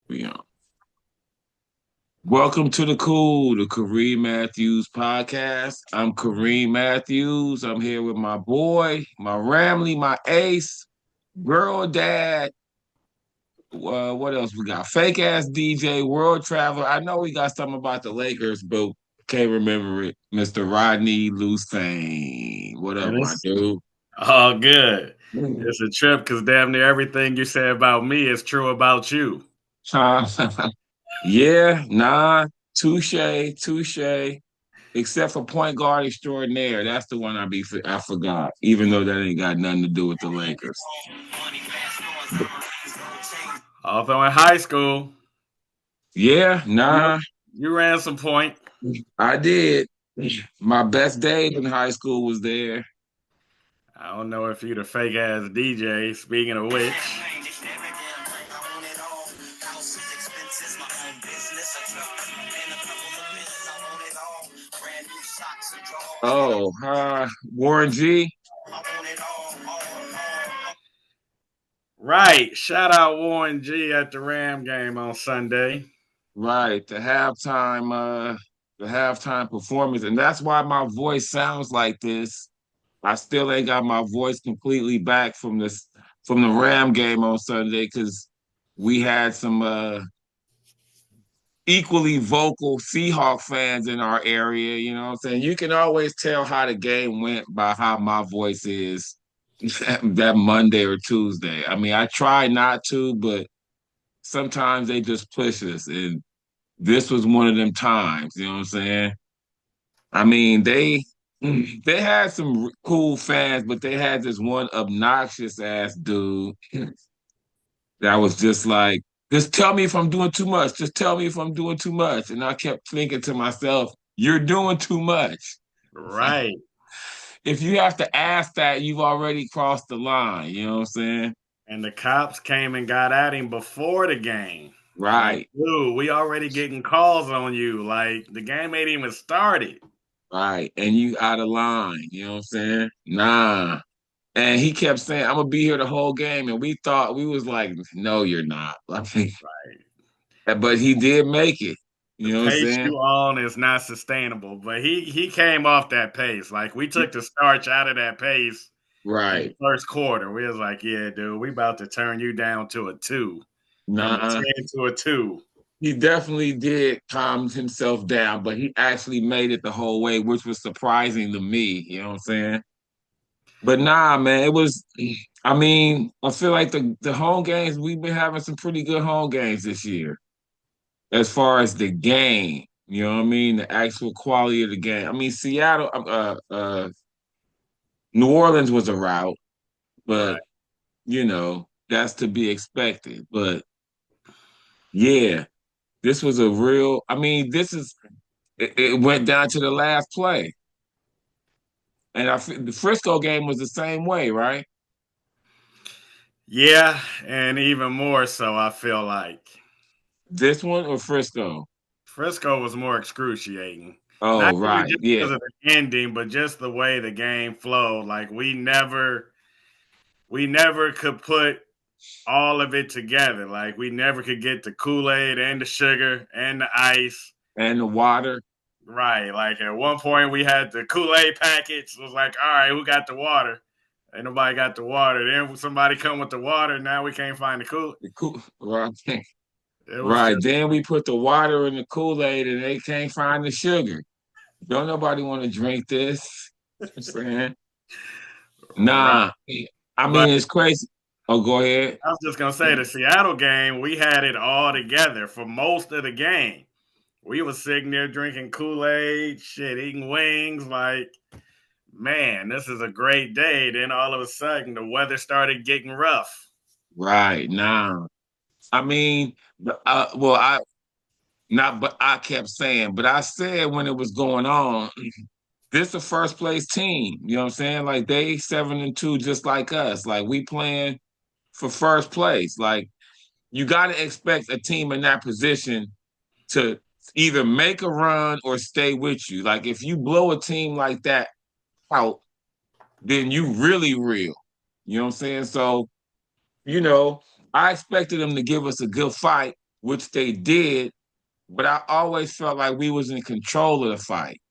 Yeah. Welcome to the Kool, the Kareem Matthews podcast. I'm Kareem Matthews. I'm here with my boy, my Ramley, my ace, girl dad. What else we got? Fake ass DJ, world traveler. I know we got something about the Lakers, but can't remember it. Mr. Rodney Lusain. What up, And my it's dude? all good. Mm. It's a trip because damn near everything you say about me is true about you. Yeah, nah, touche, touche. Except for point guard extraordinaire. That's the one I forgot, even though that ain't got nothing to do with the Lakers. Although in high school, Yeah, you nah, you ran some point. I did. My best days in high school was there. I don't know if you the fake ass DJ. Speaking of which, Oh, Warren G. right? Shout out Warren G at the Ram game on Sunday. Right, the halftime performance, and that's why my voice sounds like this. I still ain't got my voice completely back from the Ram game on Sunday because we had some equally vocal Seahawk fans in our area. You know what I'm saying? You can always tell how the game went by how my voice is that Monday or Tuesday. I mean, I try not to, but sometimes they just push us. And this was one of them times, you know what I'm saying? I mean, they had some cool fans, but they had this one obnoxious ass dude that was just like, just tell me if I'm doing too much. Just tell me if I'm doing too much. And I kept thinking to myself, you're doing too much. Right. If you have to ask that, you've already crossed the line. You know what I'm saying? And the cops came and got at him before the game. Like, Right, dude, we already getting calls on you. Like, the game ain't even started. right. And you out of line. You know what I'm saying? Nah. And he kept saying, I'm gonna be here the whole game. And we was like, no, you're not. But he did make it. The You know what I'm pace saying? you on is not sustainable. But he came off that pace. Like we took the starch out of that pace in the Right. first quarter. We was like, yeah, dude, we about to turn you down to a two. From a Nah. 10 to a two. He definitely did calm himself down, but he actually made it the whole way, which was surprising to me. You know what I'm saying? But nah, man, it was. I mean, I feel like the home games we've been having some pretty good home games this year, as far as the game. You know what I mean? The actual quality of the game. I mean, Seattle, New Orleans was a rout, Right. but that's to be expected. But yeah, this was a real. I mean, it went down to the last play. And the Frisco game was the same way, right? Yeah, and even more so, I feel like. This one or Frisco? Frisco was more excruciating. Not Oh, even right. just Yeah. because of the ending, but just the way the game flowed. Like we never could put all of it together. Like we never could get the Kool-Aid and the sugar and the ice. And the water. Right. Like at one point we had the Kool-Aid packets. It was like, all right, who got the water? Ain't nobody got the water. Then somebody come with the water. Now we can't find the Kool. Right. It was Right. just Then we put the water in the Kool-Aid and they can't find the sugar. Don't nobody want to drink this. I'm saying. right. Nah. I But mean, it's crazy. Oh, go ahead. I was just gonna say the Seattle game, we had it all together for most of the game. We was sitting there drinking Kool-Aid, shit, eating wings, like, man, this is a great day. Then all of a sudden the weather started getting rough. Right. Nah. I mean, well, I kept saying, but I said when it was going on, this a first place team. You know what I'm saying? Like they 7-2, just like us. Like we playing for first place. Like you got to expect a team in that position to either make a run or stay with you. Like if you blow a team like that out, then you really real. You know what I'm saying? So, you know, I expected them to give us a good fight. which they did, but I always felt like we was in control of the fight.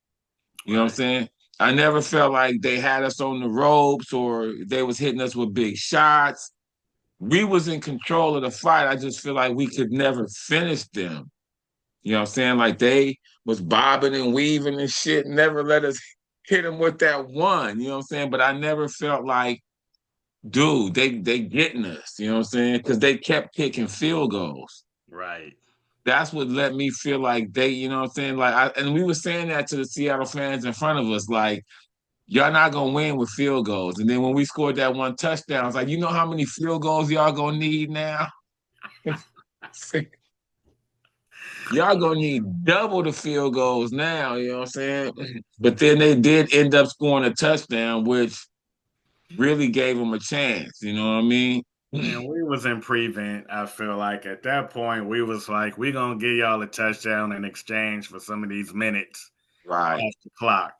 You know what I'm Right. saying? I never felt like they had us on the ropes or they was hitting us with big shots. We was in control of the fight. I just feel like we could never finish them. You know what I'm saying? Like they was bobbing and weaving and shit, never let us hit them with that one. You know what I'm saying? But I never felt like, dude, they getting us. You know what I'm saying? Because they kept kicking field goals. Right. That's what let me feel like they, you know what I'm saying? And we were saying that to the Seattle fans in front of us, like, y'all not gonna win with field goals. And then when we scored that one touchdown, I was like, you know how many field goals y'all gonna need now? Y'all gonna need double the field goals now, you know what I'm saying? But then they did end up scoring a touchdown, which really gave them a chance, you know what I mean? And we was in prevent. I feel like at that point we was like, we gonna give y'all a touchdown in exchange for some of these minutes Right, off the clock.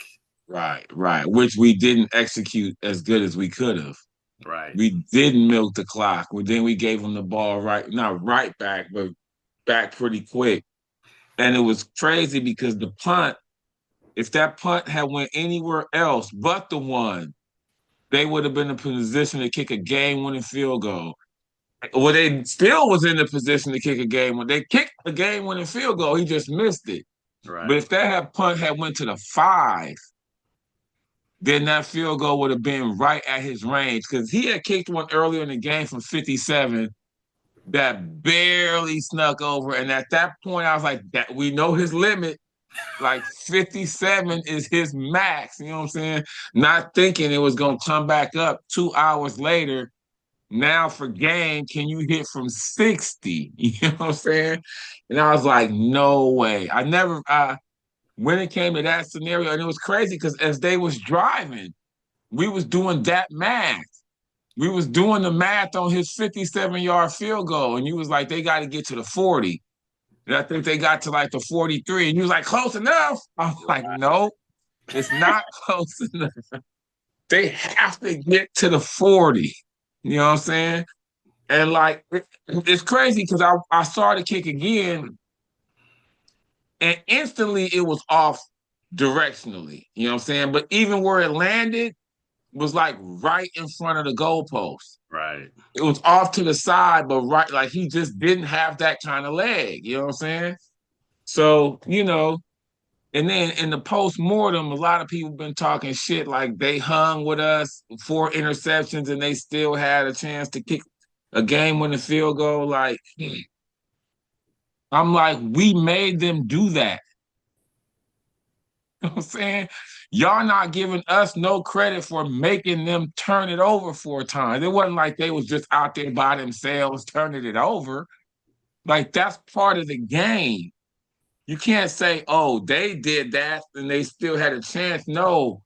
right. Which we didn't execute as good as we could have. Right. We didn't milk the clock. Well, then we gave them the ball right, not right back, but back pretty quick. And it was crazy because the punt, if that punt had went anywhere else but the one, they would have been in a position to kick a game-winning field goal. Well, they still was in the position to kick a game when they kicked a game-winning field goal. He just missed it. But Right. if that had punt had went to the 5, then that field goal would have been right at his range because he had kicked one earlier in the game from 57 that barely snuck over. And at that point, I was like, that we know his limit. Like 57 is his max. You know what I'm saying? Not thinking it was gonna come back up 2 hours later. Now for game, can you hit from 60? You know what I'm saying? And I was like, no way. I never when it came to that scenario, and it was crazy because as they was driving, we was doing that math. We was doing the math on his 57-yard field goal, and you was like, they got to get to the 40. And I think they got to like the 43, and you was like, close enough. I was like, no, it's not close enough. They have to get to the 40. You know what I'm saying? And like, it's crazy because I saw the kick again, and instantly it was off directionally. You know what I'm saying? But even where it landed was like right in front of the goalpost. Right. It was off to the side, but right, like he just didn't have that kind of leg. You know what I'm saying? So, and then in the post mortem, a lot of people been talking shit like they hung with us 4 interceptions and they still had a chance to kick a game-winning field goal. Like, I'm like, we made them do that. You know what I'm saying? Y'all not giving us no credit for making them turn it over 4 times. It wasn't like they was just out there by themselves turning it over. Like that's part of the game. You can't say, oh, they did that and they still had a chance. No,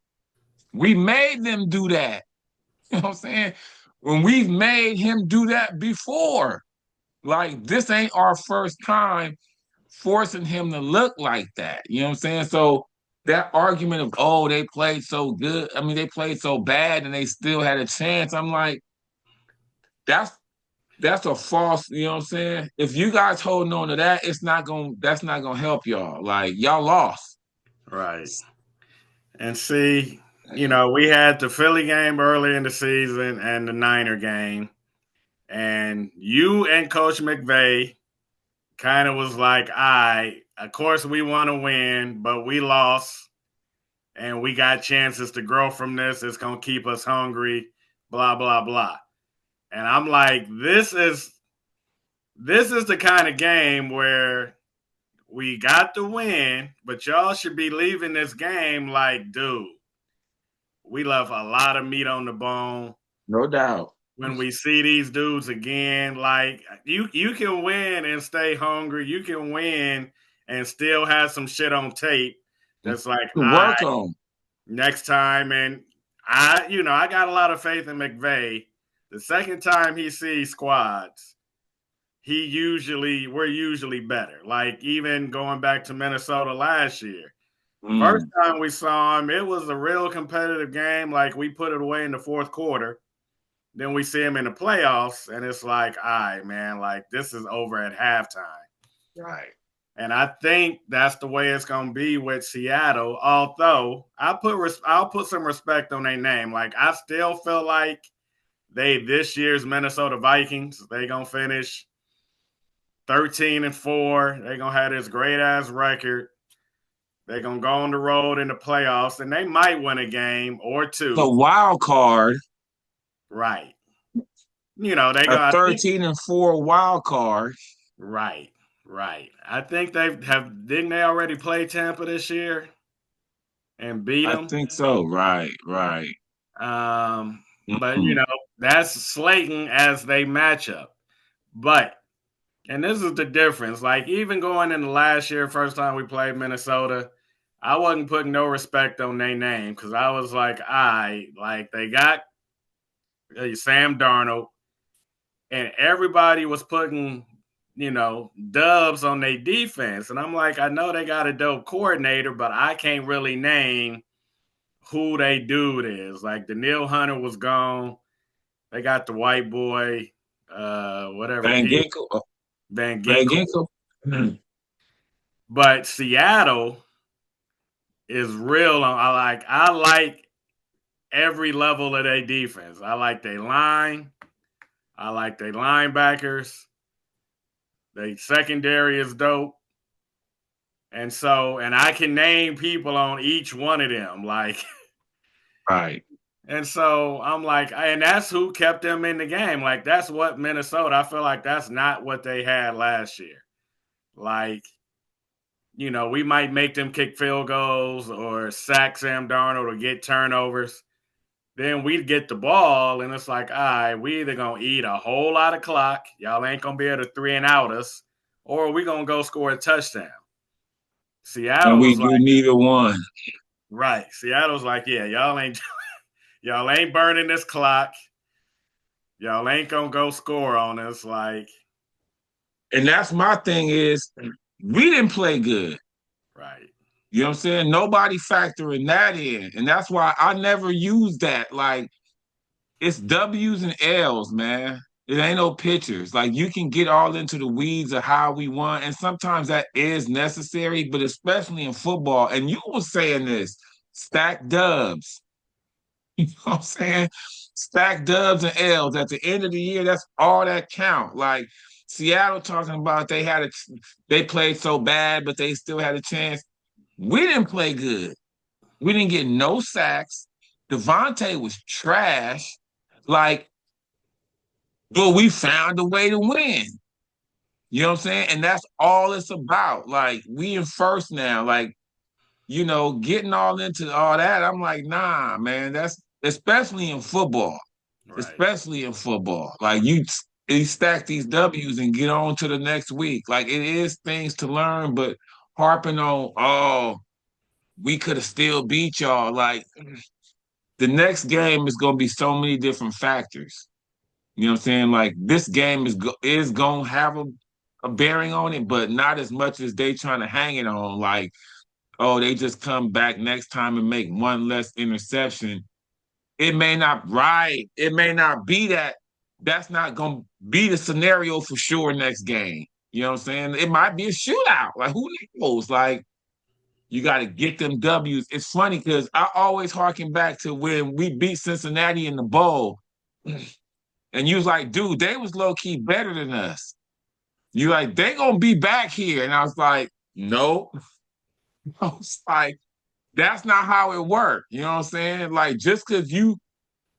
we made them do that. You know what I'm saying? When we've made him do that before, like this ain't our first time forcing him to look like that. You know what I'm saying? So that argument of, oh, they played so good. I mean, they played so bad and they still had a chance. I'm like, that's that's a false, you know what I'm saying? If you guys holding on to that, that's not gonna help y'all. Like y'all lost. Right. And see, we had the Philly game early in the season and the Niner game. And you and Coach McVay kind of was like, all right, of course we want to win, but we lost and we got chances to grow from this. It's going to keep us hungry, blah, blah, blah. And I'm like, this is the kind of game where we got the win, but y'all should be leaving this game like, dude, we left a lot of meat on the bone. No doubt. When we see these dudes again, like you can win and stay hungry. You can win and still have some shit on tape. That's like, To work on. next time. And I got a lot of faith in McVay. The second time he sees squads, we're usually better. Like even going back to Minnesota last year. First Mm. time we saw him, it was a real competitive game. Like we put it away in the fourth quarter. Then we see him in the playoffs, and it's like, all right, man, like this is over at halftime. Right. And I think that's the way it's going to be with Seattle. Although I'll put some respect on their name. Like I still feel like they this year's Minnesota Vikings. They gonna finish 13-4. They gonna have this great ass record. They're gonna go on the road in the playoffs, and they might win a game or The two. wild card, Right. You know, they a go, I think 13-4 wild card. right, right. I think they have didn't they already play Tampa this year and beat I them? think so. Right, right. But you Mm. know, that's Slayton as they match up. But and this is the difference. Like even going into last year, first time we played Minnesota, I wasn't putting no respect on their name because I was like, I like they got Sam Darnold, and everybody was putting dubs on their defense, and I'm like, I know they got a dope coordinator, but I can't really name who they dude is. Like the Neil Hunter was gone. They got the white boy, whatever Van he Ginkel. Van Van Ginkel. Ginkel. Mm. But Seattle is real. I like every level of their defense. I like their line. I like their linebackers. Their secondary is dope. And I can name people on each one of them. Like, Right. and so I'm like, and that's who kept them in the game. Like, that's what Minnesota, I feel like that's not what they had last year. Like, we might make them kick field goals or sack Sam Darnold or get turnovers. Then we get the ball, and it's like, all right, we either gonna eat a whole lot of clock, y'all ain't gonna be able to 3-and-out us, or we gonna go score a touchdown. And Seattle we was do like, neither one. right. Seattle's like, yeah, y'all ain't burning this clock. Y'all ain't gonna go score on us. Like, And that's my thing is we didn't play good. right, You know what I'm saying? Nobody factoring that in. And that's why I never use that. Like it's W's and L's, man. It ain't no pictures. Like you can get all into the weeds of how we won. And sometimes that is necessary, but especially in football. And you were saying this, stack dubs. You know what I'm saying? Stack dubs and L's. At the end of the year, that's all that count. Like Seattle talking about they played so bad, but they still had a chance. We didn't play good. We didn't get no sacks. Devontae was trash. Like, but we found a way to win. You know what I'm saying? And that's all it's about. Like, we in first now. Like, getting all into all that. I'm like, nah, man. That's especially in football. right, Especially in football. Like you stack these W's and get on to the next week. Like it is things to learn, but harping on, oh, we could have still beat y'all. Like the next game is going to be so many different factors. You know what I'm saying? Like this game is going to have a bearing on it, but not as much as they trying to hang it on. Like, oh, they just come back next time and make one less interception. It may not right. It may not be that. That's not going to be the scenario for sure next game. You know what I'm saying? It might be a shootout. Like who knows? Like you got to get them W's. It's funny because I always harken back to when we beat Cincinnati in the bowl. And you was like, dude, they was low key better than us. You like, they gonna be back here. And I was like, no. I was like, that's not how it worked. You know what I'm saying? Like, just because you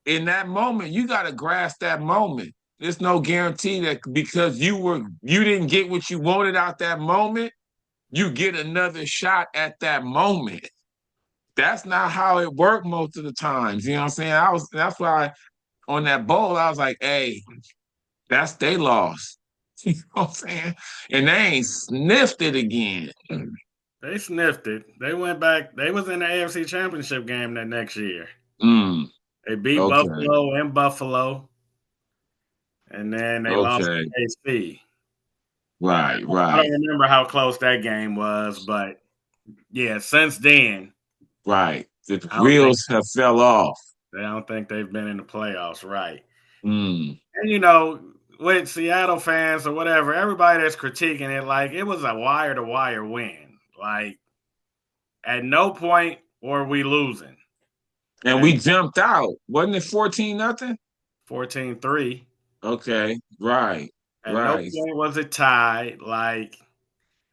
in that moment, you gotta grasp that moment. There's no guarantee that because you didn't get what you wanted out that moment, you get another shot at that moment. That's not how it worked most of the times. You know what I'm saying? That's why on that bowl, I was like, hey, that's they lost. You know what I'm saying? And they ain't sniffed it again. they sniffed it. They went back. They was in the AFC Championship game that next year. Mm, They beat okay. Buffalo in Buffalo, and then they lost to Okay. KC. And Right, I right, don't remember how close that game was, but yeah, since then, right. The I don't think wheels have fell off. I don't think they've been in the playoffs, right? Mm, And with Seattle fans or whatever, everybody that's critiquing it, like it was a wire to wire win. Like at no point were we losing. And And we jumped out. Wasn't it 14 nothing? 14-3. Okay, right, At no right, point was it tied. Like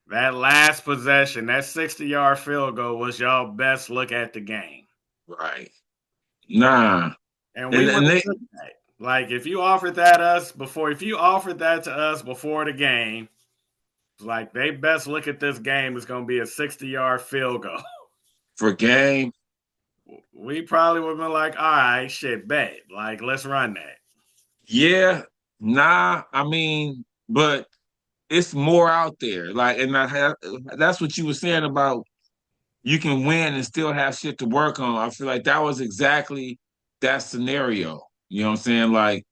that last possession, that 60-yard field goal was y'all best look at the game. right. Nah. And we would And have they took that. Like if you offered that us before if you offered that to us before the game, like they best look at this game is gonna be a 60-yard field goal. for game. We probably would have been like, all right, shit, bet. Like, let's run that. Yeah, nah. I mean, but it's more out there. Like, and that's what you were saying about you can win and still have shit to work on. I feel like that was exactly that scenario. You know what I'm saying? Like,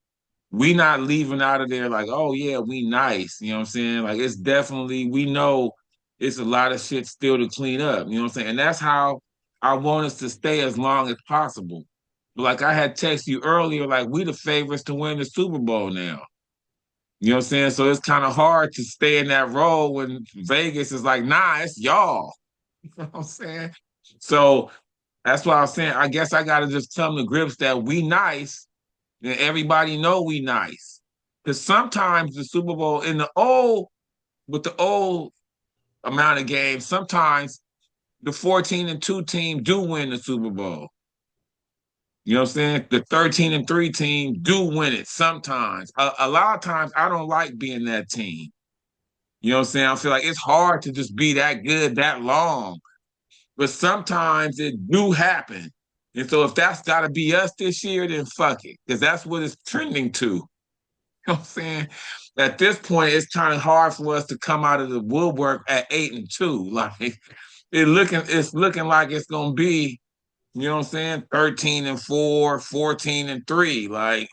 we not leaving out of there like, oh yeah, we nice. You know what I'm saying? Like, it's definitely we know it's a lot of shit still to clean up. You know what I'm saying? And that's how I want us to stay as long as possible. But like I had texted you earlier, like we the favorites to win the Super Bowl now. You know what I'm saying? So it's kind of hard to stay in that role when Vegas is like, nah, it's y'all. You know what I'm saying? So that's why I'm saying I guess I gotta just come to grips that we nice and everybody know we nice. Because sometimes the Super Bowl in the old with the old amount of games, sometimes the 14-2 team do win the Super Bowl. You know what I'm saying? The 13-3 team do win it sometimes. A lot of times I don't like being that team. You know what I'm saying? I feel like it's hard to just be that good that long. But sometimes it do happen. And so if that's gotta be us this year, then fuck it. Because that's what it's trending to. You know what I'm saying? At this point, it's kind of hard for us to come out of the woodwork at 8-2. Like it's looking like it's gonna be, you know what I'm saying, 13-4, 14-3. Like,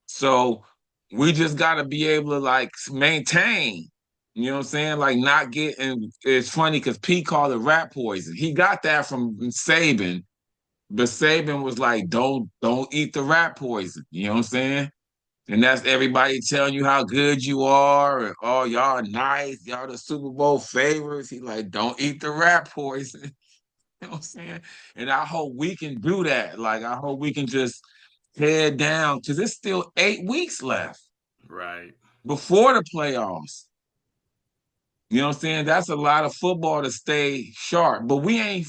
so we just gotta be able to like maintain. You know what I'm saying? Like not get and it's funny because P called it rat poison. He got that from Saban, but Saban was like, don't eat the rat poison. You know what I'm saying? And that's everybody telling you how good you are, and oh, y'all are nice, y'all the Super Bowl favorites. He like, don't eat the rat poison. You know what I'm saying? And I hope we can do that. Like, I hope we can just head down because it's still 8 weeks left Right. before the playoffs. You know what I'm saying? That's a lot of football to stay sharp. But we ain't.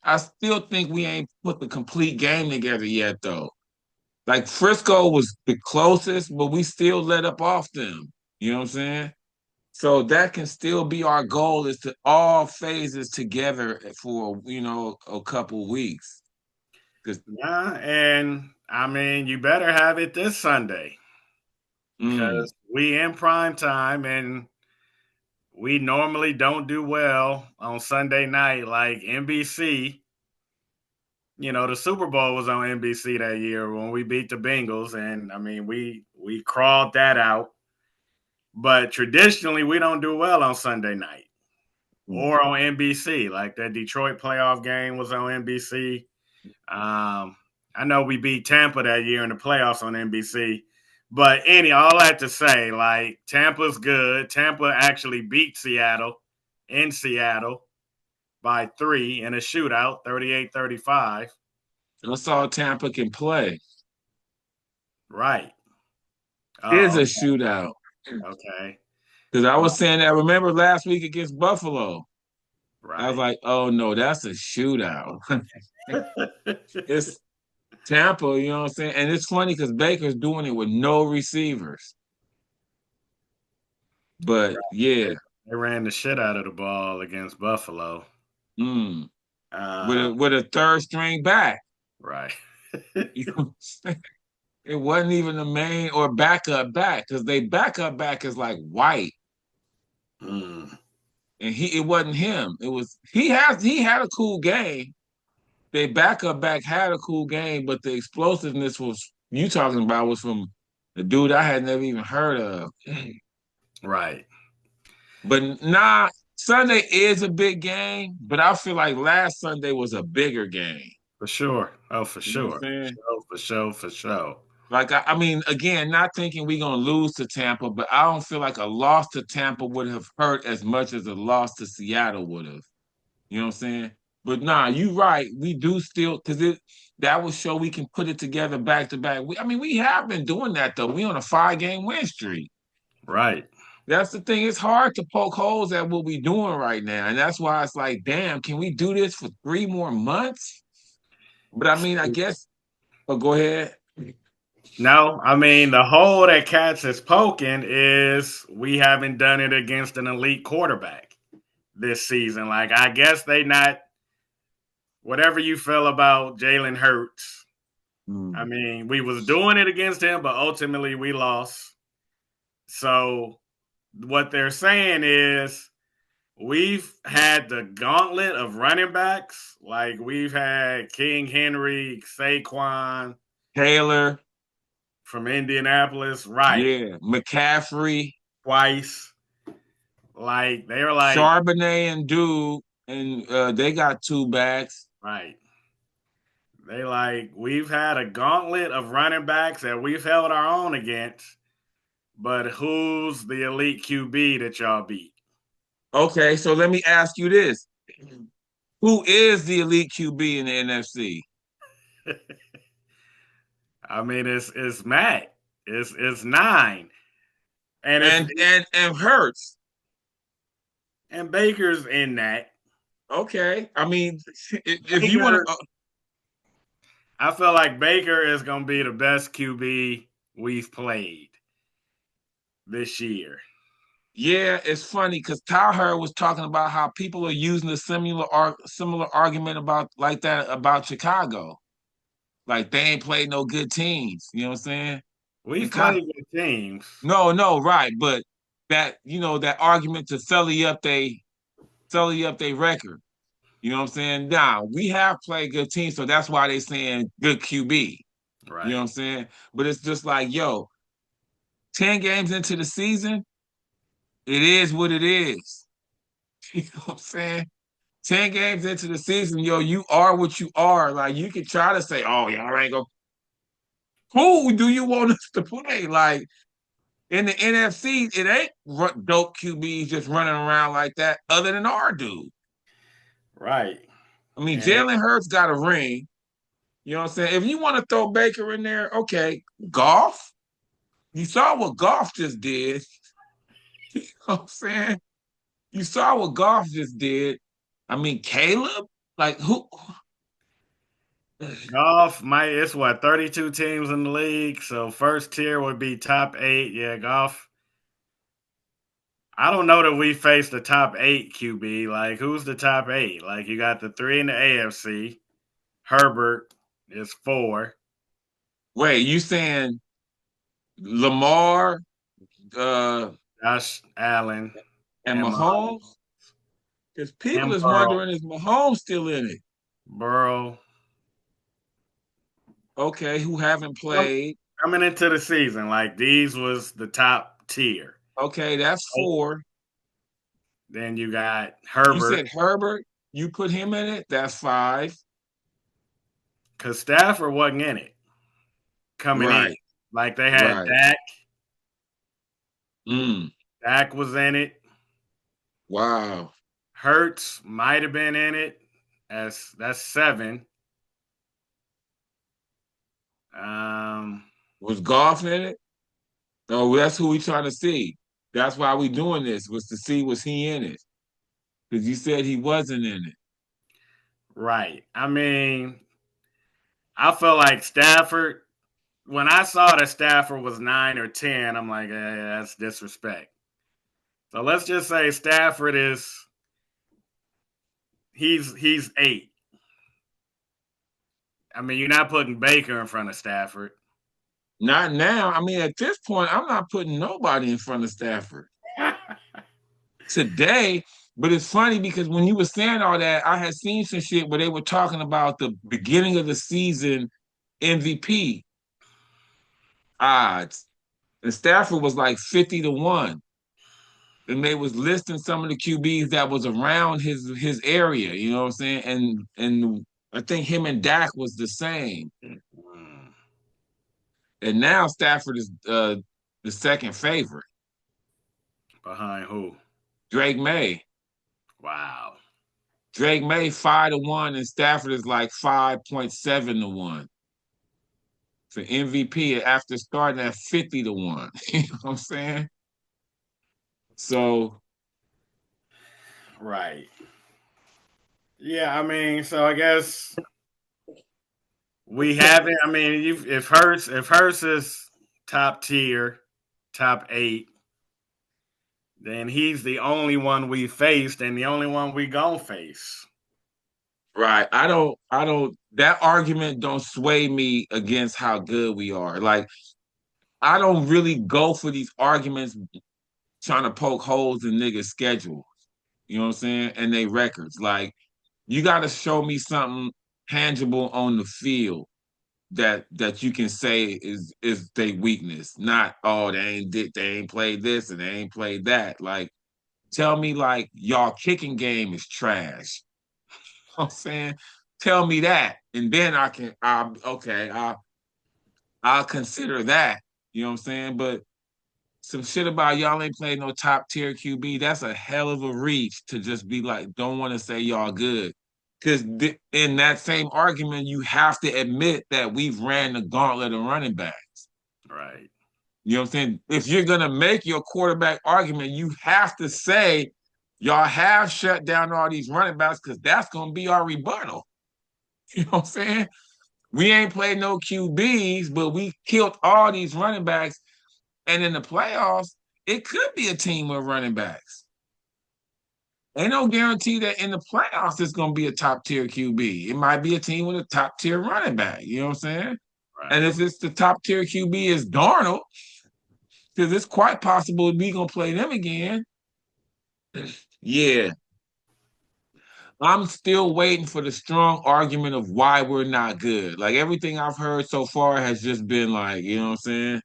I still think we ain't put the complete game together yet, though. Like Frisco was the closest, but we still let up off them. You know what I'm saying? So that can still be our goal is to all phases together for a couple weeks. Because Yeah, and I mean, you better have it this Sunday mm, because we in prime time and we normally don't do well on Sunday night like NBC. The Super Bowl was on NBC that year when we beat the Bengals, and I mean, we crawled that out. But traditionally, we don't do well on Sunday night or on NBC. Like that Detroit playoff game was on NBC. I know we beat Tampa that year in the playoffs on NBC. But all that to say, like Tampa's good. Tampa actually beat Seattle in Seattle by 3 in a shootout, 38-35. that's all Tampa can play Right. is a Oh, shootout. okay. Because I Oh, was saying that. Remember last week against Buffalo? I was right. like, oh no, that's a shootout. It's Tampa, you know what I'm saying? And it's funny because Baker's doing it with no receivers. But They, yeah, they ran the shit out of the ball against Buffalo. mm, with Uh, a third string back. right. You know what I'm saying? It wasn't even the main or backup back because they backup back is like white. Mm, And it wasn't him. It was he had a cool game. They backup back had a cool game, but the explosiveness was you talking about was from the dude I had never even heard of. right. But nah, Sunday is a big game, but I feel like last Sunday was a bigger game. For sure. Oh, for You know what sure. I'm saying? For sure. For sure. For sure. Like I mean, again, not thinking we're gonna lose to Tampa, but I don't feel like a loss to Tampa would have hurt as much as a loss to Seattle would have. You know what I'm saying? But nah, you right. We do still because it that will show we can put it together back to back. I mean, we have been doing that though. We on a 5 game win streak. Right. That's the thing. It's hard to poke holes at what we're doing right now. And that's why it's like, damn, can we do this for 3 more months? But I mean, I guess, oh, go ahead. No, I mean the hole that Cats is poking is we haven't done it against an elite quarterback this season. Like I guess they not whatever you feel about Jalen Hurts. I Mm. mean, we was doing it against him, but ultimately we lost. So what they're saying is we've had the gauntlet of running backs. Like we've had King Henry, Saquon Taylor, from Indianapolis, right? yeah, McCaffrey, Twice. Like they were like, Charbonnet, and Dude, and they got two backs. right. They like we've had a gauntlet of running backs that we've held our own against, but who's the elite QB that y'all beat? Okay, so let me ask you this: who is the elite QB in the NFC? I mean, it's Matt. It's nine. And if And Hurts. and Baker's in that. Okay, I mean, if you want Baker, to, I feel like Baker is gonna be the best QB we've played this year. yeah, it's funny because Tyler was talking about how people are using a similar argument about like that about Chicago. Like they ain't played no good teams. You know what I'm saying? We've And kind of played good teams. no, right, but that that argument to sully up they record. You know what I'm saying? Now we have played good teams, so that's why they saying good QB. You know what I'm Right. saying? But it's just like, yo, 10 games into the season, it is what it is. You know what I'm saying? 10 games into the season, yo, you are what you are. Like you can try to say, oh, y'all ain't go. Who do you want us to play? Like in the NFC, it ain't dope QBs just running around like that, other than our dude. Right. I mean, And Jalen Hurts got a ring. You know what I'm saying? If you want to throw Baker in there, okay. Golf, you saw what golf just did. You know what I'm saying? You saw what golf just did. I mean, Caleb, like who? golf might it's what 32 teams in the league. So first tier would be top eight. Yeah, golf. I don't know that we faced the top eight QB. Like who's the top eight? Like you got the three in the AFC. Herbert is four. Wait, you saying Lamar uh, Josh Allen and and Mahomes? Because people and is Burrow. wondering is Mahomes still in it? Burrow. Okay, who haven't played? Coming into the season, like these was the top tier. Okay, that's Oh, 4. then you got You Herbert said Herbert. You put him in it. That's 5. because Stafford wasn't in it coming in. Right, Like they had right. Dak. Mm, Dak was in it. wow. Hurts might have been in it. As that's 7. Um, Was Goff in it? Oh, that's who we trying to see. That's why we doing this, was to see was he in it. Because you said he wasn't in it. right. I mean, I feel like Stafford. When I saw that Stafford was 9 or 10, I'm like, that's disrespect. So let's just say Stafford is he's 8. I mean, you're not putting Baker in front of Stafford. Not now. I mean, at this point, I'm not putting nobody in front of Stafford today. But it's funny because when you were saying all that, I had seen some shit where they were talking about the beginning of the season MVP odds. And Stafford was like 50-1. And they was listing some of the QBs that was around his area, you know what I'm saying? And I think him and Dak was the same. Mm. And now Stafford is the second favorite. Behind who? Drake May. Wow. Drake May 5-1, and Stafford is like 5.7-1 for MVP after starting at 50-1. You know what I'm saying? So Right. Yeah, I mean, so I guess we haven't. I mean, if Hurts is top tier, top eight, then he's the only one we faced and the only one we gonna face. right. I don't that argument don't sway me against how good we are. Like I don't really go for these arguments trying to poke holes in niggas' schedule. You know what I'm saying? And they records. Like you gotta show me something tangible on the field that you can say is their weakness. Not they ain't played this and they ain't played that. Like tell me like y'all kicking game is trash. You know what I'm saying? Tell me that. And then I'll consider that. You know what I'm saying? But some shit about y'all ain't played no top tier QB, that's a hell of a reach to just be like, don't want to say y'all good. Because in that same argument, you have to admit that we've ran the gauntlet of running back. Right. You know what I'm saying? If you're going to make your quarterback argument, you have to say, y'all have shut down all these running backs because that's going to be our rebuttal. You know what I'm saying? We ain't played no QBs, but we killed all these running backs. And in the playoffs, it could be a team with running backs. Ain't no guarantee that in the playoffs it's going to be a top tier QB. It might be a team with a top tier running back. You know what I'm saying? And Right. if it's the top tier QB is Darnold, because it's quite possible we gonna play them again. Yeah, I'm still waiting for the strong argument of why we're not good. Like everything I've heard so far has just been like, you know what I'm saying?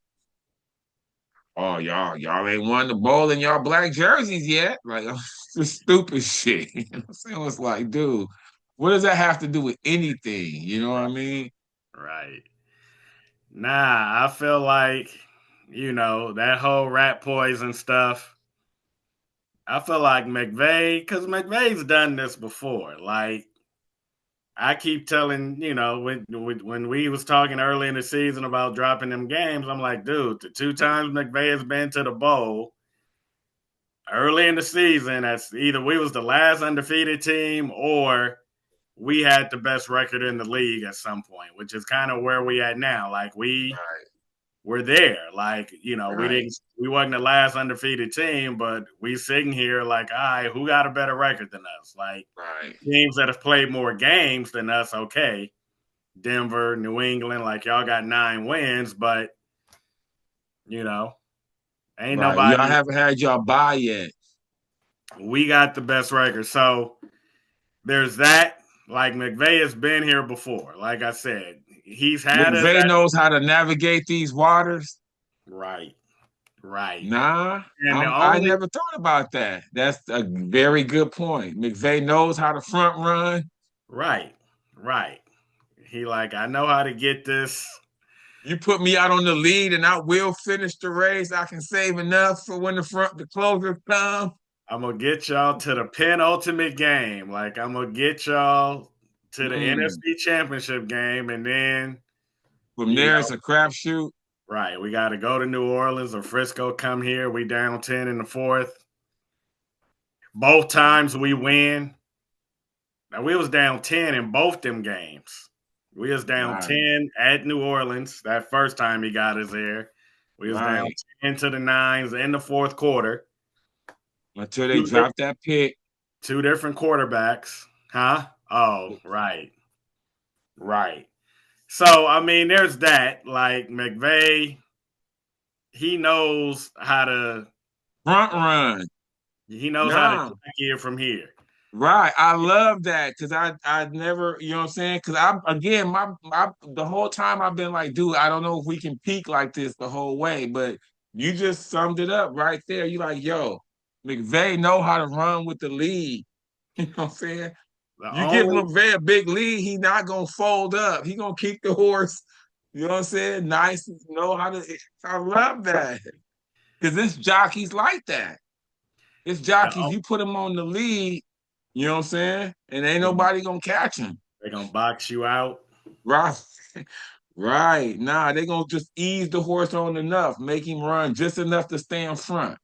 Oh, y'all ain't won the bowl in y'all black jerseys yet. Like just stupid shit. You know what I'm saying? It's like, dude, what does that have to do with anything? You know what I mean? Right. Nah, I feel like, that whole rat poison stuff. I feel like McVay, because McVay's done this before. Like, I keep telling, when we was talking early in the season about dropping them games, I'm like, dude, the two times McVay has been to the bowl early in the season, that's either we was the last undefeated team or we had the best record in the league at some point, which is kind of where we at now. Like Right, we're there. Like, right, we wasn't the last undefeated team, but we sitting here like, all right, who got a better record than us? Like right. teams that have played more games than us, okay. Denver, New England, like y'all got 9 wins, but you know, ain't Right. Y'all nobody. haven't had y'all bye yet. We got the best record. So there's that. Like McVay has been here before. Like I said, he's had us McVay at knows how to navigate these waters. right, right. Nah, And the I only never thought about that. That's a very good point. McVay knows how to front run. right, right. He like, I know how to get this. You put me out on the lead, and I will finish the race. I can save enough for when the closers come. I'm gonna get y'all to the penultimate game. Like I'm gonna get y'all to the Mm. NFC Championship game, and then From you there, know, it's a crapshoot. right, we got to go to New Orleans or Frisco. Come here, we down 10 in the fourth. Both times we win. Now we was down 10 in both them games. We was down Right, 10 at New Orleans that first time he got us there. We was down right. 10 to the nines in the fourth quarter. Until they Two, drop that pick. two different quarterbacks. Huh? Oh, right. Right. So, I mean, there's that. Like McVay, he knows how to Front run. he knows how to Nah. check here from here. Right. I love that because I never, you know what I'm saying? Because I'm again, my the whole time I've been like, dude, I don't know if we can peak like this the whole way, but you just summed it up right there. You like, yo, McVay know how to run with the lead. You know what I'm saying? The You give only McVay a big lead, he not gonna fold up. He gonna keep the horse, You know what I'm saying? Nice, know how to. I love that because it's jockeys like that. It's jockeys. The, You put them on the lead. You know what I'm saying? And ain't nobody gonna catch him. they're gonna box you out. Right. Right. Nah, they gonna just ease the horse on enough, make him run just enough to stay in front.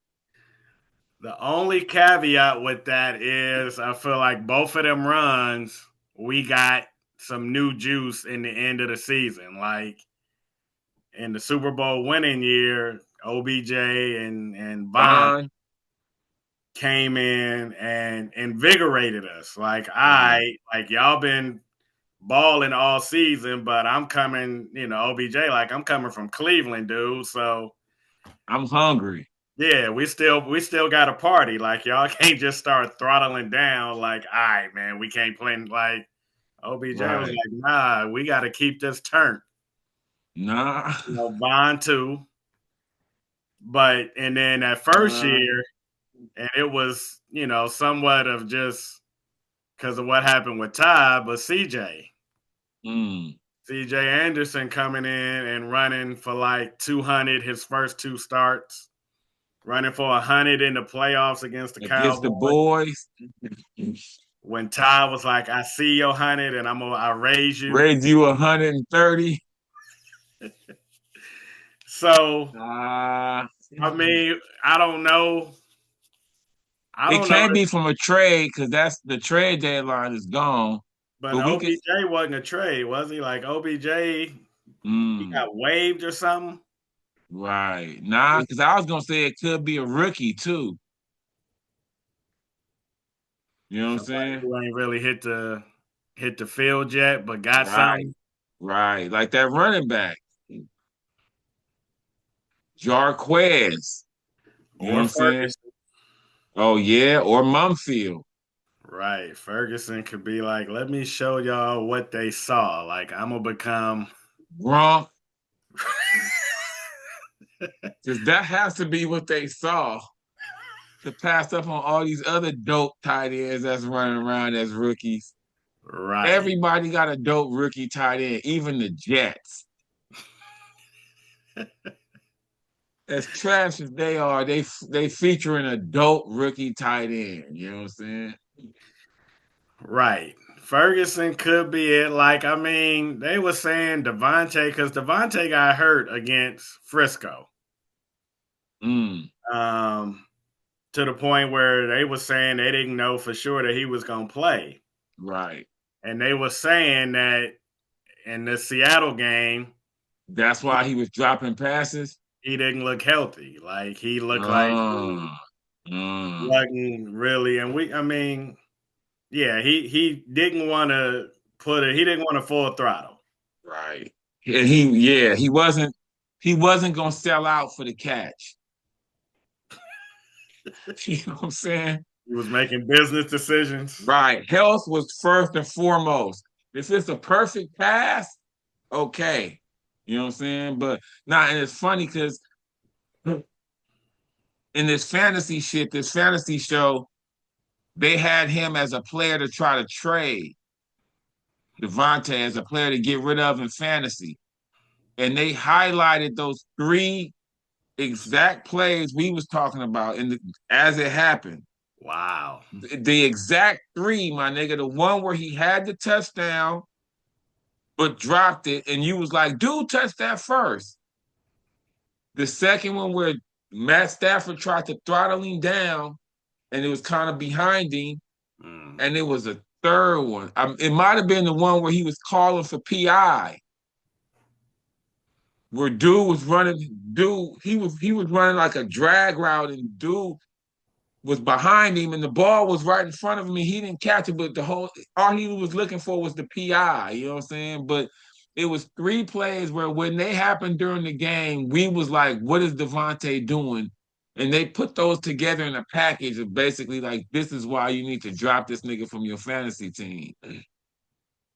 The only caveat with that is I feel like both of them runs, we got some new juice in the end of the season. Like in the Super Bowl winning year, OBJ and Bond Bond. came in and invigorated us. Like Right. like y'all been balling all season, but I'm coming, OBJ, like I'm coming from Cleveland, dude. So I'm hungry. yeah, we still got a party. Like y'all can't just start throttling down. Like, all right, man, we can't play. Like OBJ was Right. like, nah, we got to keep this turn. Nah. Bond too, but and then that first Nah. year, and it was somewhat of just because of what happened with Ty, but Mm. CJ Anderson coming in and running for like 200 his first two starts, running for 100 in the playoffs against the Against the Cowboys. boys. When Ty was like, "I see your 100 and I raise you." Raise you 130. So Ah. I mean, I don't know. I It don't know, can't be from a trade because that's the trade deadline is gone. but But we could. OBJ wasn't a trade, was he? Like OBJ, he Mm, got waived or something. right. Nah, because I was gonna say it could be a rookie too. You know what I'm Somebody saying? who ain't really hit the field yet, but got Right. something. Right. Like that running back, Jarquez. You know what Or I'm saying? Ferguson. Oh yeah, or Mumfield. Right. Ferguson could be like, let me show y'all what they saw. Like, I'm going to become. Gronk. Because that has to be what they saw to pass up on all these other dope tight ends that's running around as rookies. Right. Everybody got a dope rookie tight end, even the Jets. As trash as they are, they featuring a dope rookie tight end. You know what I'm saying? Right. Ferguson could be it. Like, I mean, they were saying Devontae, because Devontae got hurt against Frisco. Mm, Um, to the point where they were saying they didn't know for sure that he was going to play. right. And they were saying that in the Seattle game, That's why he was dropping passes. he didn't look healthy. Like, he looked like he Mm, mm, wasn't really. And I mean, yeah, he didn't want to he didn't want to full throttle. right. And he wasn't gonna sell out for the catch. You know what I'm saying? He was making business decisions. Right. Health was first and foremost. If it's a perfect pass, okay. You know what I'm saying? But now, and it's funny because in this fantasy shit, this fantasy show, they had him as a player to try to trade Devontae as a player to get rid of in fantasy. And they highlighted those three exact plays we was talking about as it happened. Wow. The exact three, my nigga, the one where he had the touchdown but dropped it, and you was like, dude, touch that first. The second one where Matt Stafford tried to throttle him down, and it was kind of behind him, Mm. and it was a third one. It might have been the one where he was calling for PI, where dude was running. Dude, he was running like a drag route, and dude was behind him, and the ball was right in front of him, and he didn't catch it. But all he was looking for was the PI. You know what I'm saying? But it was three plays where when they happened during the game, we was like, "What is Devontae doing?" And they put those together in a package of basically like, "This is why you need to drop this nigga from your fantasy team."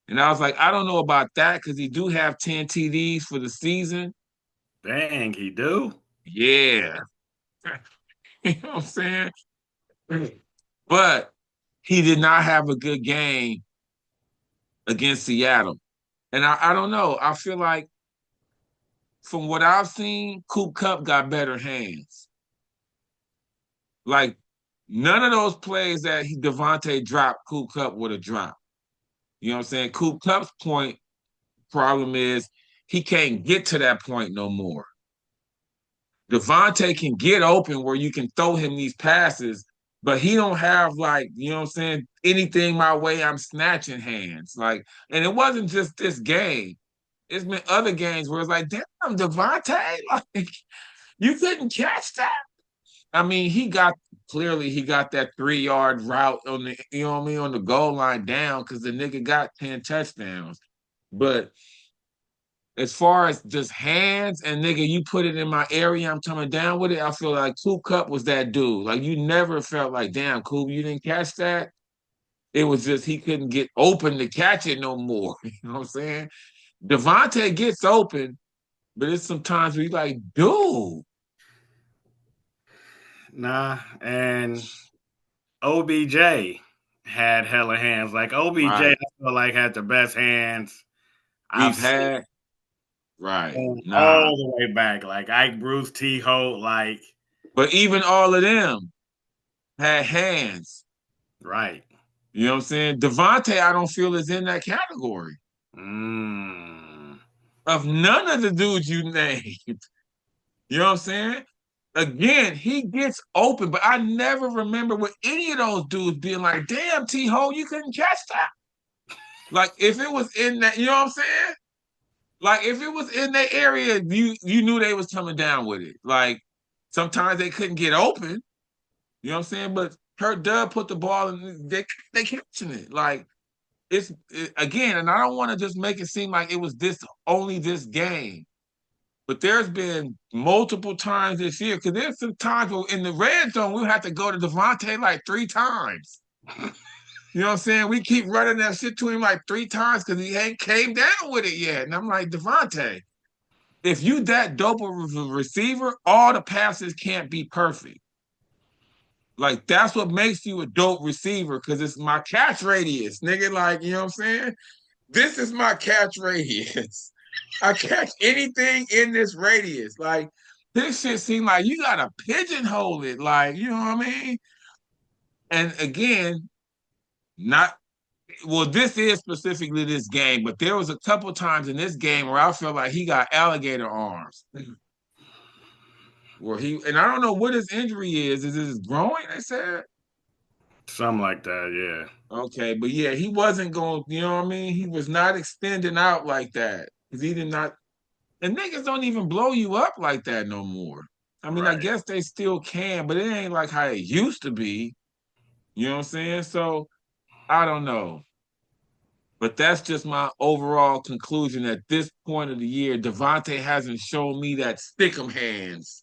And I was like, I don't know about that because he do have 10 TDs for the season. Dang, he do. Yeah. You know what I'm saying? But he did not have a good game against Seattle. And I don't know. I feel like from what I've seen, Coop Cup got better hands. Like none of those plays that Devontae dropped, Coop Cup would have dropped. You know what I'm saying? Coop Cup's point problem is he can't get to that point no more. Devontae can get open where you can throw him these passes, but he don't have like, you know what I'm saying, anything my way, I'm snatching hands. Like, and it wasn't just this game. It's been other games where it's like, damn, Devontae, like you couldn't catch that. I mean, he got that 3 yard route on the, you know what I mean, on the goal line down because the nigga got 10 touchdowns. But as far as just hands and nigga, you put it in my area, I'm coming down with it. I feel like Coop Cup was that dude. Like you never felt like, damn, Coop, you didn't catch that. It was just he couldn't get open to catch it no more. You know what I'm saying? Devontae gets open, but it's sometimes we like, dude. Nah, and OBJ had hella hands. Like OBJ, I Right. feel like had the best hands I've We've seen had right. Nah. all the way back. Like Ike Bruce, T. Holt, like But even all of them had hands. right. You know what I'm saying? Devontae, I don't feel is in that category Mm. of none of the dudes you named. You know what I'm saying? Again, he gets open, but I never remember with any of those dudes being like, damn, T-Ho, you couldn't catch that. Like, if it was in that, you know what I'm saying? Like, if it was in that area, you knew they was coming down with it. Like, sometimes they couldn't get open, you know what I'm saying? But Kurt Dub put the ball in, they catching it. Like, again, and I don't want to just make it seem like it was only this game. But there's been multiple times this year because there's some times where in the red zone we have to go to Devontae like 3 times. You know what I'm saying? We keep running that shit to him like 3 times because he ain't came down with it yet. And I'm like, Devontae, if you that dope of a receiver, all the passes can't be perfect. Like that's what makes you a dope receiver because it's my catch radius, nigga. Like, you know what I'm saying? This is my catch radius. I catch anything in this radius. Like this shit seemed like you gotta pigeonhole it. Like, you know what I mean? And again, not well, this is specifically this game, but there was a couple times in this game where I felt like he got alligator arms. Where he and I don't know what his injury is. Is it his groin, they said? Something like that, yeah. Okay, but yeah, he wasn't going, you know what I mean? He was not extending out like that. Because he did not and niggas don't even blow you up like that no more. I mean, I Right. guess they still can, but it ain't like how it used to be. You know what I'm saying? So I don't know. But that's just my overall conclusion at this point of the year. Devontae hasn't shown me that stick 'em hands.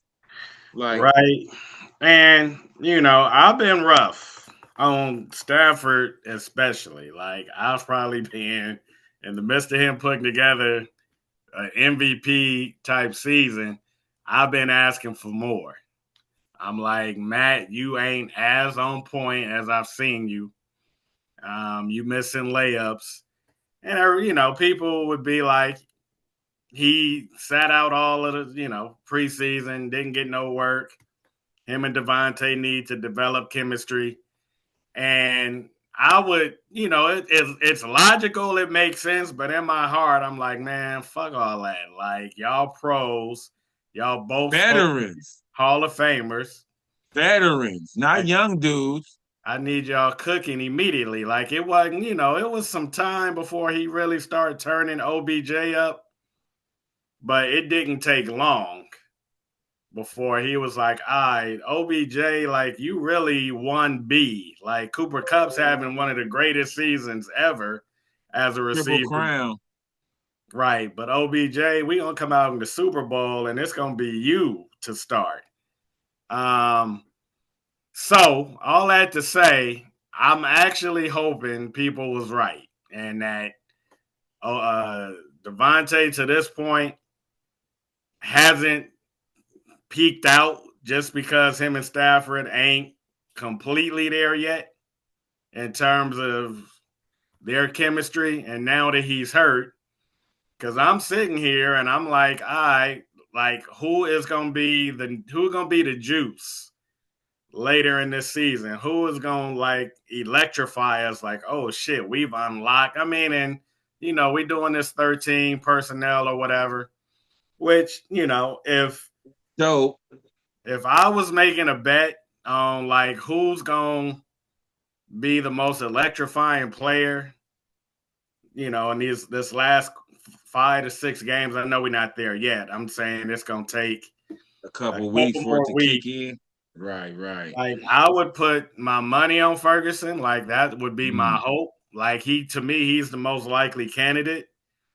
Like, Right. And, I've been rough on Stafford, especially. Like, I've probably been in the midst of him putting together an MVP type season. I've been asking for more. I'm like, Matt, you ain't as on point as I've seen you. You missing layups. And, people would be like, he sat out all of the, preseason, didn't get no work. Him and Devontae need to develop chemistry. And I would, it's logical, it makes sense, but in my heart, I'm like, man, fuck all that. Like, y'all pros, y'all both supposed to be veterans, Hall of Famers. veterans, not Like, young dudes. I need y'all cooking immediately. Like, it wasn't, it was some time before he really started turning OBJ up, but it didn't take long before he was like, all right, OBJ, like you really won B. Like Cooper Kupp's having one of the greatest seasons ever as a Triple receiver. crown. Right. But OBJ, we gonna come out in the Super Bowl and it's gonna be you to start. Um, so all that to say, I'm actually hoping people was right and that Devontae to this point hasn't peaked out just because him and Stafford ain't completely there yet in terms of their chemistry. And now that he's hurt, because I'm sitting here and I'm like, all right, like who's gonna be the juice later in this season? Who is gonna like electrify us? Like, oh shit, we've unlocked. I mean, and we doing this 13 personnel or whatever. Which So if I was making a bet on like who's gonna be the most electrifying player, in this last 5 to 6 games, I know we're not there yet. I'm saying it's gonna take a a couple weeks couple for it more to kick weeks. in. Right, right. Like I would put my money on Ferguson. Like that would be my Mm, hope. Like to me, he's the most likely candidate.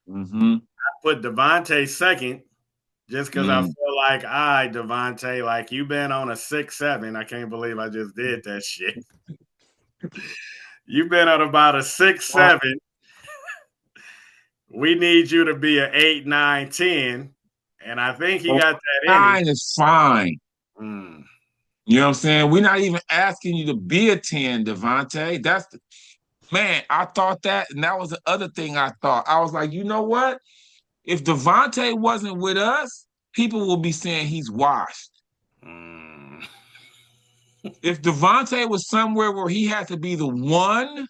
mm-hmm. I put Devontae second just because I Mm. feel like Devontae, like you've been on a 6-7. I can't believe I just did that shit. You've been on about a 6-7. We need you to be an 8, 9, 10. And I think he got that in him. 9 is fine. Mm, You know what I'm saying? We're not even asking you to be a 10, Devontae. Man, I thought that, and that was the other thing I thought. I was like, you know what? If Devontae wasn't with us, people will be saying he's washed. mm, If Devontae was somewhere where he had to be the one,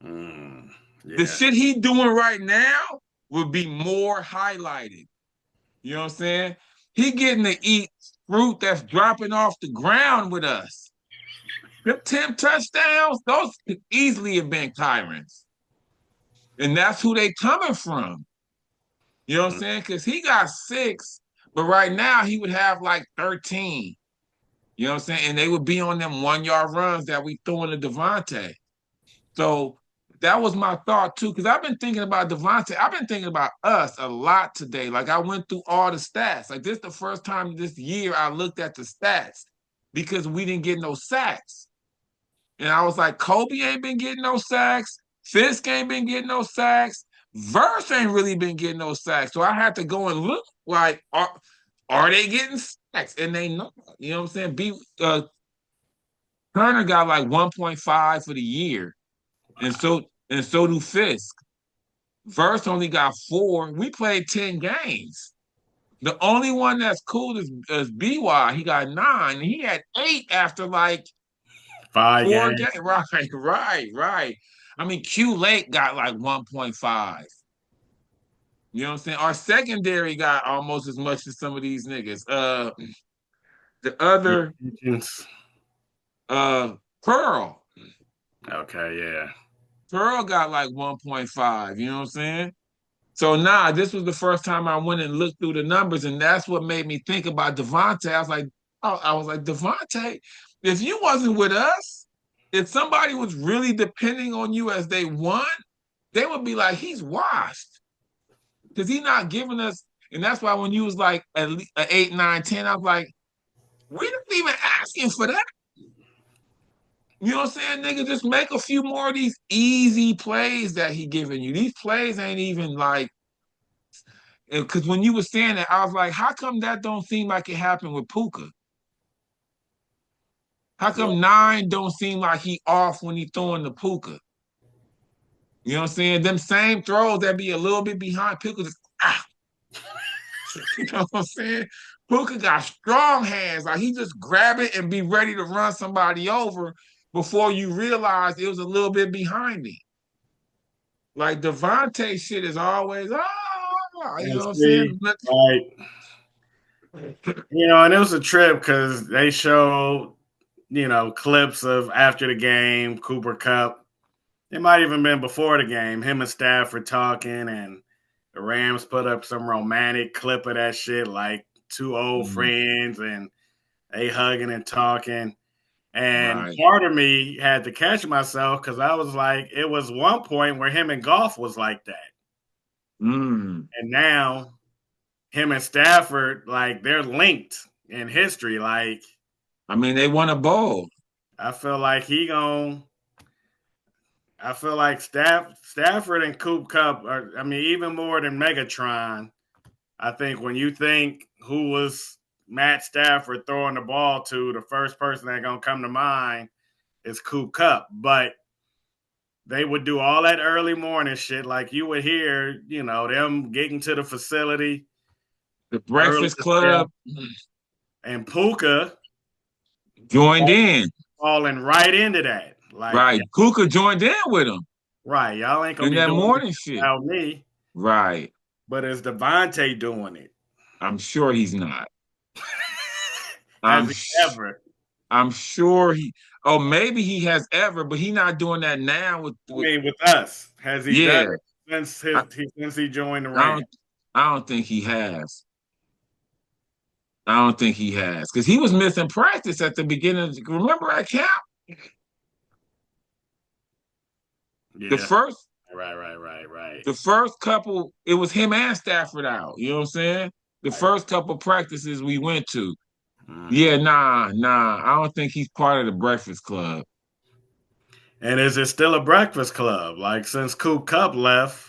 mm. the Yeah. shit he doing right now would be more highlighted. You know what I'm saying? He getting to eat fruit that's dropping off the ground with us. Them 10 touchdowns, those could easily have been Kyron's. And that's who they coming from. You know what I'm Mm. saying? Because he got 6, but right now he would have like 13. You know what I'm saying? And they would be on them 1 yard runs that we threw into Devontae. So that was my thought too, because I've been thinking about Devontae. I've been thinking about us a lot today. Like I went through all the stats. Like this is the first time this year I looked at the stats because we didn't get no sacks. And I was like, Kobe ain't been getting no sacks. Fisk ain't been getting no sacks. Verse ain't really been getting no sacks. So I had to go and look like, are they getting sacks? And they know. You know what I'm saying? Turner got like 1.5 for the year. And so do Fisk. Verse only got 4. We played 10 games. The only one that's cool is BY. He got 9. And he had 8 after like 5 4 games. games. Right, right, right. I mean, Q Lake got like 1.5. You know what I'm saying? Our secondary got almost as much as some of these niggas. The other uh Pearl. Okay, yeah. Pearl got like 1.5. You know what I'm saying? So this was the first time I went and looked through the numbers, and that's what made me think about Devontae. I was like, Devontae, if you wasn't with us, if somebody was really depending on you as they won, they would be like, he's washed because he's not giving us. And that's why when you was like at least 8, 9, 10, I was like, we didn't even asking for that. You know what I'm saying, nigga? Just make a few more of these easy plays that he giving you. These plays ain't even like. Because when you were saying that, I was like, how come that don't seem like it happened with Puka? How Well, come 9 don't seem like he off when he throwing the Puka? You know what I'm saying? Them same throws that be a little bit behind Puka just you know what I'm saying? Puka got strong hands. Like he just grab it and be ready to run somebody over before you realize it was a little bit behind me. Like Devontae shit is always, you and know what I'm see, saying? like, and it was a trip because they showed, clips of after the game, Cooper Cup. It might even been before the game, him and Stafford talking, and the Rams put up some romantic clip of that shit, like two old Mhm. friends and they hugging and talking. And Right. part of me had to catch myself because I was like, it was one point where him and Golf was like that. Mm. And now him and Stafford, like they're linked in history. Like I mean, they won a bowl. I feel like I feel like Stafford and Coop Cup are, I mean, even more than Megatron. I think when you think who was Matt Stafford throwing the ball to, the first person that's gonna come to mind is Coop Cup. But they would do all that early morning shit, like you would hear, them getting to the facility, The early Breakfast as hell. Club And Puka joined in. falling right into that. Like, Right. yeah, Puka joined in with him right, y'all ain't gonna in be that doing this morning shit. without me. Right. But is Devontae doing it? I'm sure he's not. Has I'm he sh- ever? I'm sure he. Oh, maybe he has ever, but he's not doing that now. I mean, with us, has he done Yeah. it I, since he joined the I Rams? don't. I don't think he has. I don't think he has because he was missing practice at the beginning. Remember at camp, the Yeah, first right. the first couple, it was him and Stafford out. You know what I'm saying? The Right. first couple practices we went to. Mm-hmm. Yeah, nah. I don't think he's part of the Breakfast Club. And is it still a breakfast club? Like since Coop Cup left,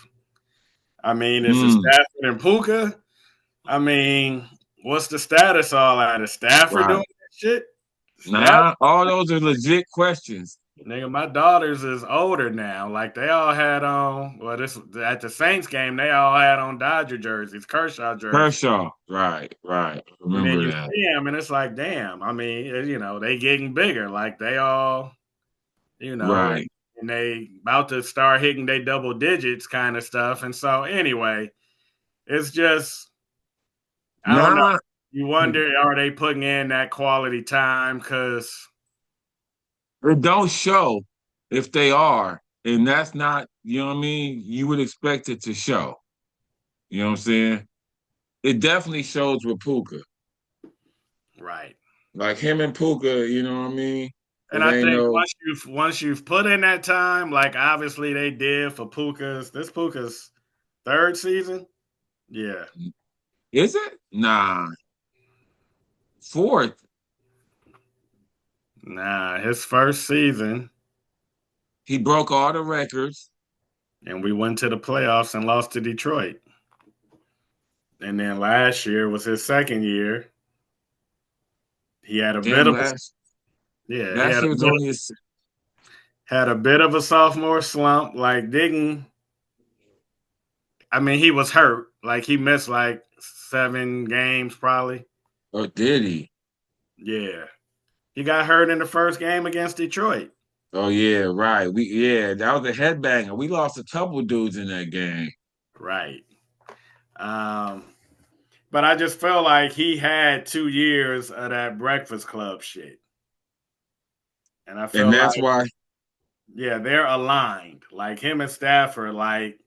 I mean, is it Mm, Stafford and Puka? I mean, what's the status all at? Is Stafford doing right. that shit? Stafford? Nah, all those are legit questions. Nigga, my daughters is older now. Like they all had on. Well, this at the Saints game, they all had on Dodger jerseys, Kershaw jerseys. Kershaw. Right. And then Remember you that. see them, and it's like, damn. I mean, they getting bigger. Like they all, you know, Right. and they about to start hitting they double digits kind of stuff. And so, anyway, it's just I don't know. Nah, You wonder, are they putting in that quality time? Because it don't show if they are. And that's not, you know what I mean? You would expect it to show. You know what I'm saying? It definitely shows with Puka. right. Like him and Puka, you know what I mean? And It I ain't think no, once you've put in that time, like obviously they did for Puka's third season. Yeah. is it? Nah, fourth. Nah, his first season, He broke all the records. and we went to the playoffs and lost to Detroit. And then last year was his second year. He had a bit Damn, of a yeah, he last year was only his, had a bit of a sophomore slump. Like didn't I mean he was hurt. Like he missed like 7 games probably. or did he? Yeah. He got hurt in the first game against Detroit. Oh yeah, right. That was a headbanger. We lost a couple dudes in that game. Right. Um, but I just felt like he had 2 years of that Breakfast Club shit. And I And feel that's like, why, yeah, they're aligned. Like him and Stafford, like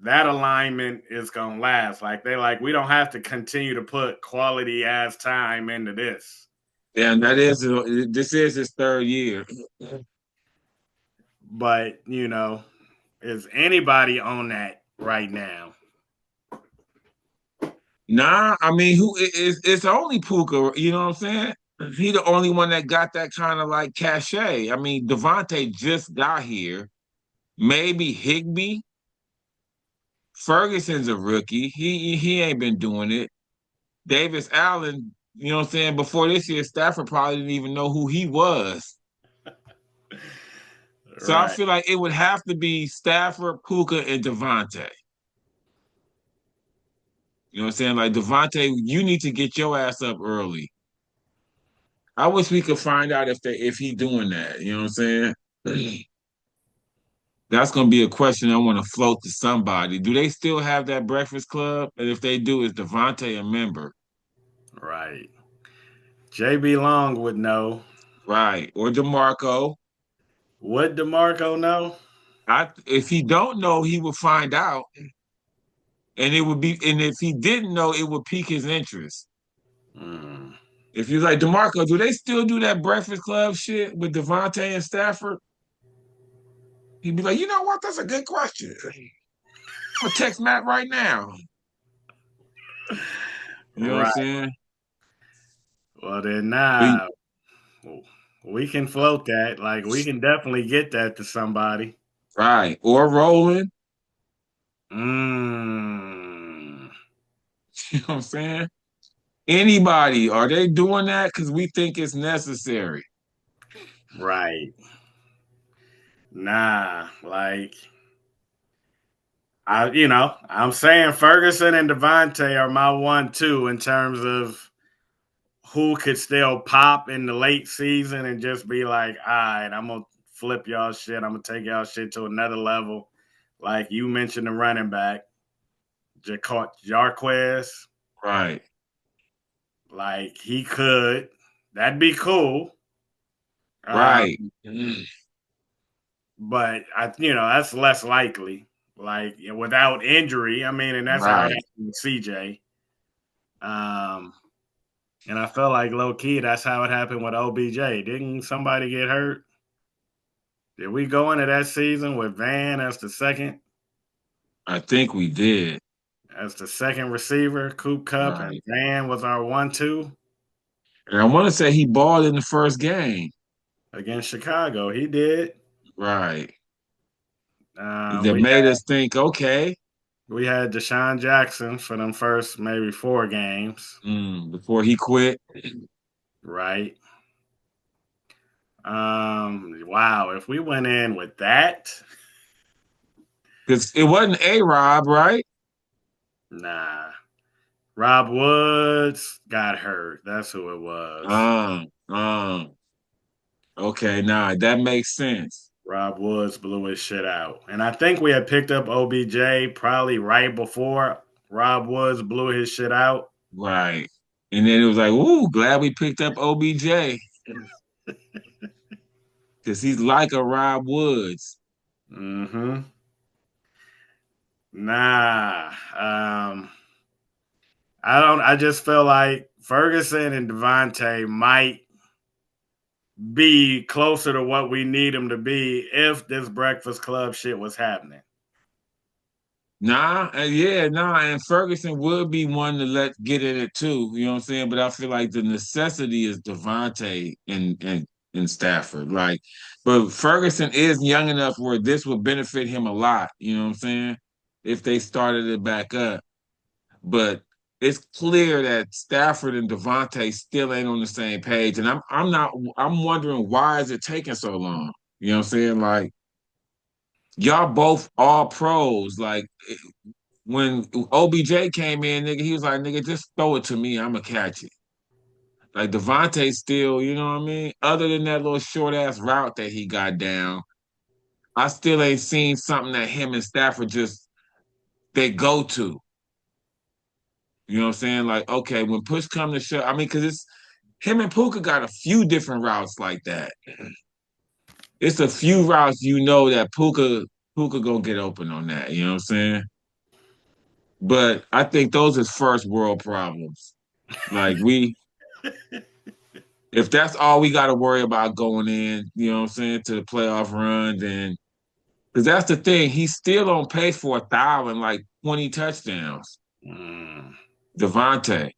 that alignment is gonna last. Like they like we don't have to continue to put quality ass time into this. and this is his third year. But is anybody on that right now? Nah, I mean, it's only Puka, you know what I'm saying? He the only one that got that kind of like cachet. I mean, Devontae just got here. Maybe Higbee. Ferguson's a rookie. He ain't been doing it. Davis Allen, you know what I'm saying? Before this year, Stafford probably didn't even know who he was. So I Right. feel like it would have to be Stafford, Puka, and Devontae. You know what I'm saying? Like Devontae, you need to get your ass up early. I wish we could find out if he doing that. You know what I'm saying? That's gonna be a question I want to float to somebody. Do they still have that Breakfast Club? And if they do, is Devontae a member? Right. JB Long would know. Right. Or DeMarco. Would DeMarco know? If he don't know, he will find out. And if he didn't know, it would pique his interest. Mm. If you're like, DeMarco, do they still do that Breakfast Club shit with Devontae and Stafford? He'd be like, you know what? That's a good question. I'm gonna text Matt right now. You know what I'm Right. saying? Well, then, But, nah. We can float that. Like, we can definitely get that to somebody. right. Or rolling. Mm. You know what I'm saying? Anybody, are they doing that? Because we think it's necessary. Right. Nah. Like, I'm saying Ferguson and Devontae are my 1-2 in terms of who could still pop in the late season and just be like, all right, I'm gonna flip y'all shit. I'm gonna take y'all shit to another level. Like you mentioned, the running back, Jarquez, Right. like he could. That'd be cool. Right. Um, but that's less likely. Like without injury, I mean, and that's how it Right. happened with CJ. Um, and I felt like low key, that's how it happened with OBJ. Didn't somebody get hurt? Did we go into that season with Van I think we did. as the second receiver, Coop Cup, and Right. Van was our 1-2 And I want to say he balled in the first game. against Chicago? He did. Right. Uh, That we made us think, okay, we had Deshaun Jackson for them first maybe 4 games, before he quit. right? Wow, if we went in with that, Because it wasn't A-Rob, right? nah. Rob Woods got hurt. That's who it was. Um, um, okay, nah, that makes sense. Rob Woods blew his shit out. And I think we had picked up OBJ probably right before Rob Woods blew his shit out. Right. And then it was like, ooh, glad we picked up OBJ. Because he's like a Rob Woods. Mm-hmm. Nah. I just feel like Ferguson and Devontae might be closer to what we need them to be if this Breakfast Club shit was happening. Nah, yeah, nah, and Ferguson would be one to let get in it too. You know what I'm saying? But I feel like the necessity is Devontae and Stafford. Like, but Ferguson is young enough where this would benefit him a lot. You know what I'm saying? If they started it back up, but it's clear that Stafford and Devontae still ain't on the same page, and I'm wondering why is it taking so long? You know what I'm saying? Like, y'all both all pros. Like when OBJ came in, nigga, he was like, nigga, just throw it to me. I'ma catch it. Like Devontae still, you know what I mean? Other than that little short ass route that he got down, I still ain't seen something that him and Stafford just they go to. You know what I'm saying? Like, okay, when push come to shove, I mean, because it's him and Puka got a few different routes like that. It's a few routes you know that Puka gonna get open on that. You know what I'm saying? But I think those is first world problems. Like if that's all we got to worry about going in, you know what I'm saying, to the playoff run, then because that's the thing, he's still on pace for 1,000, like 20 touchdowns. Mm, Devontae.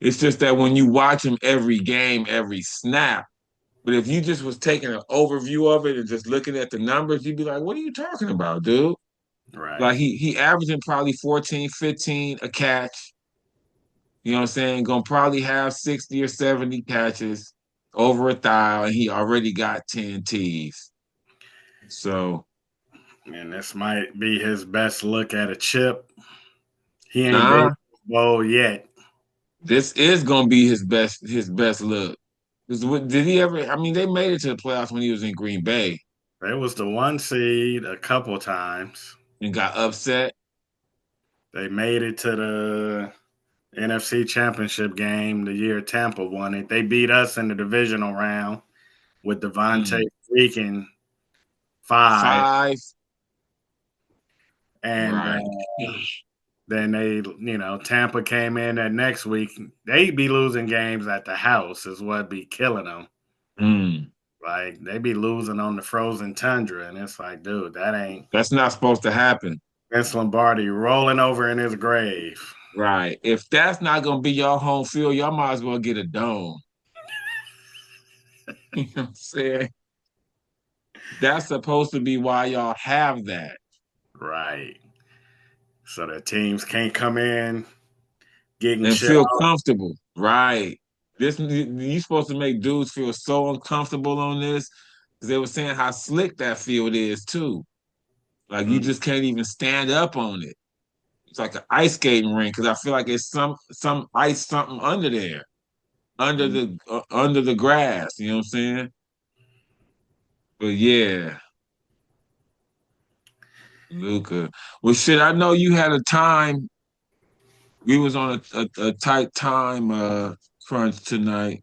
It's just that when you watch him every game, every snap, but if you just was taking an overview of it and just looking at the numbers, you'd be like, what are you talking about, dude? right. Like he averaging probably 14, 15 a catch. You know what I'm saying? Gonna probably have 60 or 70 catches over 1,000, and he already got 10 T's. So And this might be his best look at a chip. He ain't been nah, to the bowl yet. this is gonna be his best look. Did he ever? I mean, they made it to the playoffs when he was in Green Bay It was the 1 seed a couple times. and got upset. They made it to the NFC Championship game the year Tampa won it. They beat us in the divisional round with Devontae Mm. freaking 5. 5, And right? then Tampa came in that next week. They be losing games at the house, is what be killing them. Mm. Like they be losing on the frozen tundra, and it's like, dude, that ain't That's not supposed to happen, Vince Lombardi rolling over in his grave. right? If that's not gonna be your home field, y'all might as well get a dome. You know what I'm saying? That's supposed to be why y'all have that. Right. So the teams can't come in getting And shit feel out. comfortable, right? This you supposed to make dudes feel so uncomfortable on this because they were saying how slick that field is too. Like you Mm. just can't even stand up on it. It's like an ice skating rink because I feel like it's some ice something under there, under the grass. You know what I'm saying? But yeah, Luca. Well, shit, I know you had a time. We was on a tight time crunch tonight.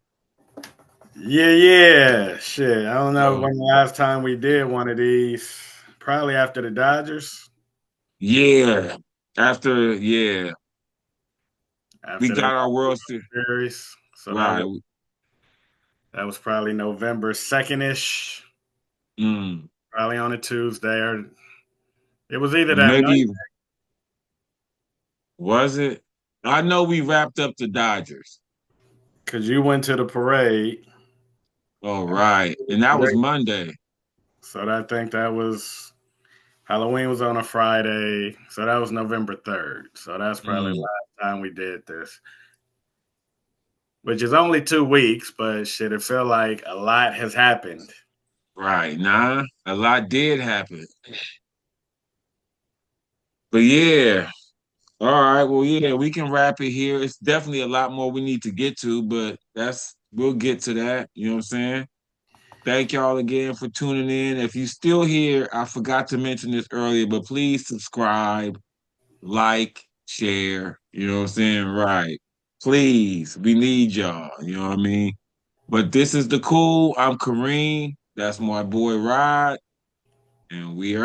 Yeah, yeah. Shit. I don't know So when the last time we did one of these. Probably after the Dodgers. yeah, after we After they got our won World Series. the Series. So Right. that was probably November 2nd ish. Mm. Probably on a Tuesday or it was either that Monday Maybe was it? I know we wrapped up the Dodgers. because you went to the parade. All right. And that was Monday. So I think that was Halloween was on a Friday. So that was November 3rd. So that's probably the Mm. last time we did this, which is only 2 weeks, but shit, it felt like a lot has happened. Right. Nah, a lot did happen. But yeah. All right. Well, yeah, we can wrap it here. It's definitely a lot more we need to get to, but we'll get to that. You know what I'm saying? Thank y'all again for tuning in. If you still here, I forgot to mention this earlier, but please subscribe, like, share. You know what I'm saying? Right. Please, we need y'all. You know what I mean? But this is the Kool. I'm Kareem. That's my boy Rod, and we are out.